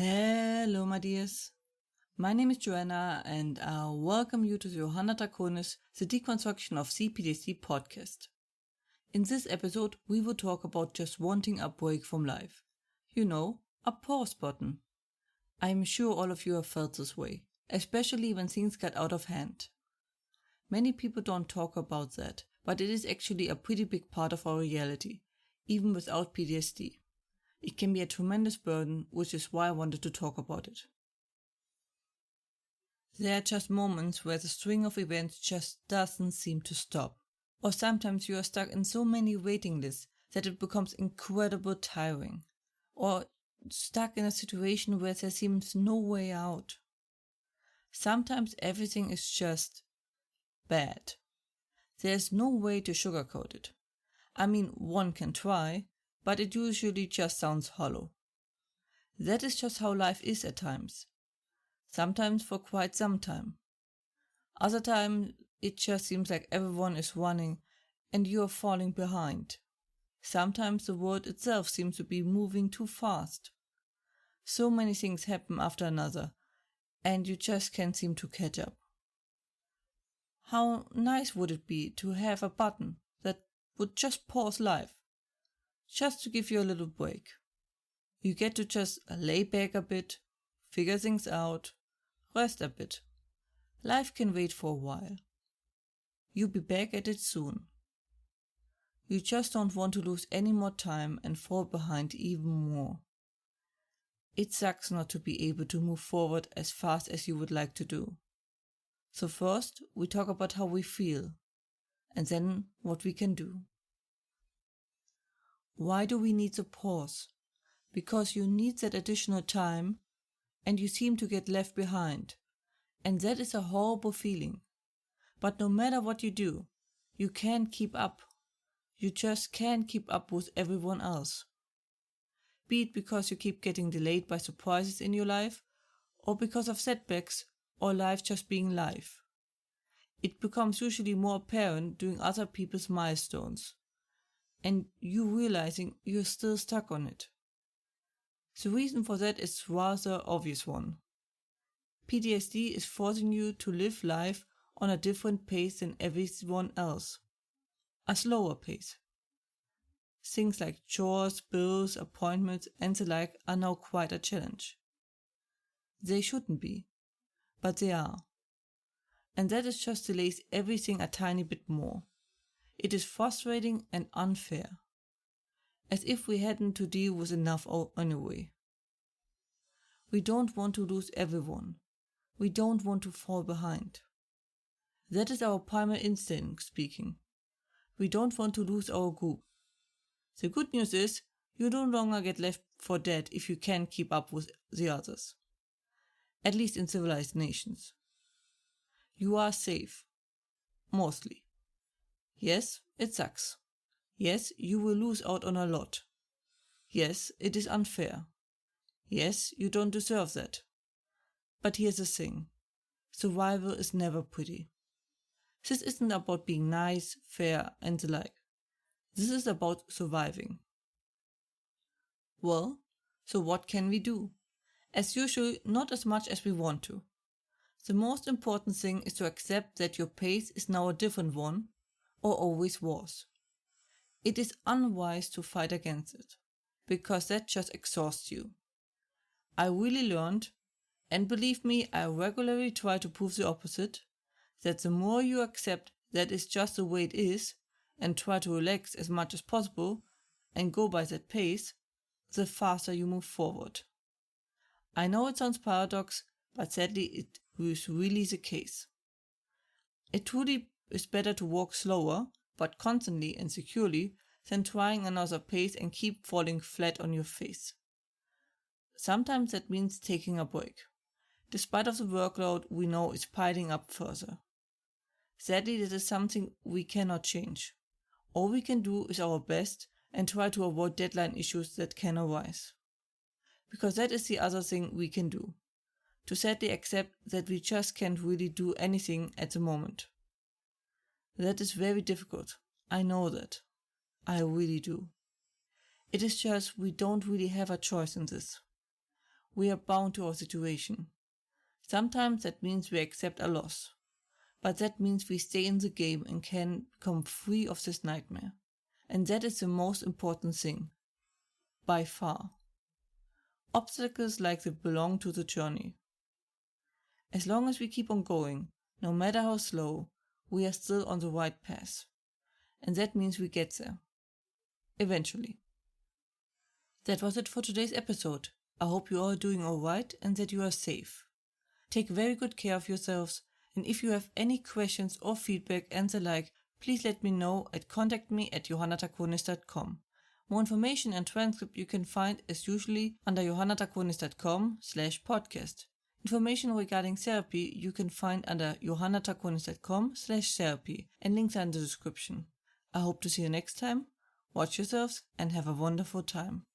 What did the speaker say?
Hello, my dears. My name is Joanna, and I welcome you to the Johanna Draconis, the Deconstruction of PTSD podcast. In this episode, we will talk about just wanting a break from life. You know, a pause button. I'm sure all of you have felt this way, especially when things get out of hand. Many people don't talk about that, but it is actually a pretty big part of our reality, even without PTSD. It can be a tremendous burden, which is why I wanted to talk about it. There are just moments where the string of events just doesn't seem to stop. Or sometimes you are stuck in so many waiting lists that it becomes incredibly tiring. Or stuck in a situation where there seems no way out. Sometimes everything is just bad. There's no way to sugarcoat it. I mean, one can try, but it usually just sounds hollow. That is just how life is at times. Sometimes for quite some time. Other times it just seems like everyone is running and you are falling behind. Sometimes the world itself seems to be moving too fast. So many things happen after another, and you just can't seem to catch up. How nice would it be to have a button that would just pause life? Just to give you a little break. You get to just lay back a bit, figure things out, rest a bit. Life can wait for a while. You'll be back at it soon. You just don't want to lose any more time and fall behind even more. It sucks not to be able to move forward as fast as you would like to do. So first, we talk about how we feel, and then what we can do. Why do we need the pause? Because you need that additional time, and you seem to get left behind. And that is a horrible feeling. But no matter what you do, you can't keep up. You just can't keep up with everyone else. Be it because you keep getting delayed by surprises in your life, or because of setbacks, or life just being life. It becomes usually more apparent during other people's milestones, and you realizing you're still stuck on it. The reason for that is rather obvious one. PTSD is forcing you to live life on a different pace than everyone else. A slower pace. Things like chores, bills, appointments, and the like are now quite a challenge. They shouldn't be, but they are. And that is just delays everything a tiny bit more. It is frustrating and unfair. As if we hadn't to deal with enough anyway. We don't want to lose everyone. We don't want to fall behind. That is our primal instinct speaking. We don't want to lose our group. The good news is, you no longer get left for dead if you can't keep up with the others. At least in civilized nations. You are safe. Mostly. Yes, it sucks. Yes, you will lose out on a lot. Yes, it is unfair. Yes, you don't deserve that. But here's the thing. Survival is never pretty. This isn't about being nice, fair, and the like. This is about surviving. Well, so what can we do? As usual, not as much as we want to. The most important thing is to accept that your pace is now a different one, or always was. It is unwise to fight against it, because that just exhausts you. I really learned, and believe me, I regularly try to prove the opposite, that the more you accept that is just the way it is, and try to relax as much as possible, and go by that pace, the faster you move forward. I know it sounds paradox, but sadly it is really the case. It truly is better to walk slower, but constantly and securely, than trying another pace and keep falling flat on your face. Sometimes that means taking a break, despite of the workload we know is piling up further. Sadly, that is something we cannot change. All we can do is our best and try to avoid deadline issues that can arise. Because that is the other thing we can do. To sadly accept that we just can't really do anything at the moment. That is very difficult. I know that. I really do. It is just we don't really have a choice in this. we are bound to our situation. Sometimes that means we accept a loss, but that means we stay in the game and can become free of this nightmare. And that is the most important thing, by far. Obstacles like that belong to the journey. As long as we keep on going, no matter how slow, we are still on the right path. And that means we get there. Eventually. That was it for today's episode. I hope you are doing alright and that you are safe. Take very good care of yourselves, and if you have any questions or feedback and the like, please let me know at contactme@johannatakonis.com. More information and transcript you can find as usually under johannatakonis.com/podcast. Information regarding therapy you can find under johannatakonis.com/therapy, and links are in the description. I hope to see you next time. Watch yourselves and have a wonderful time.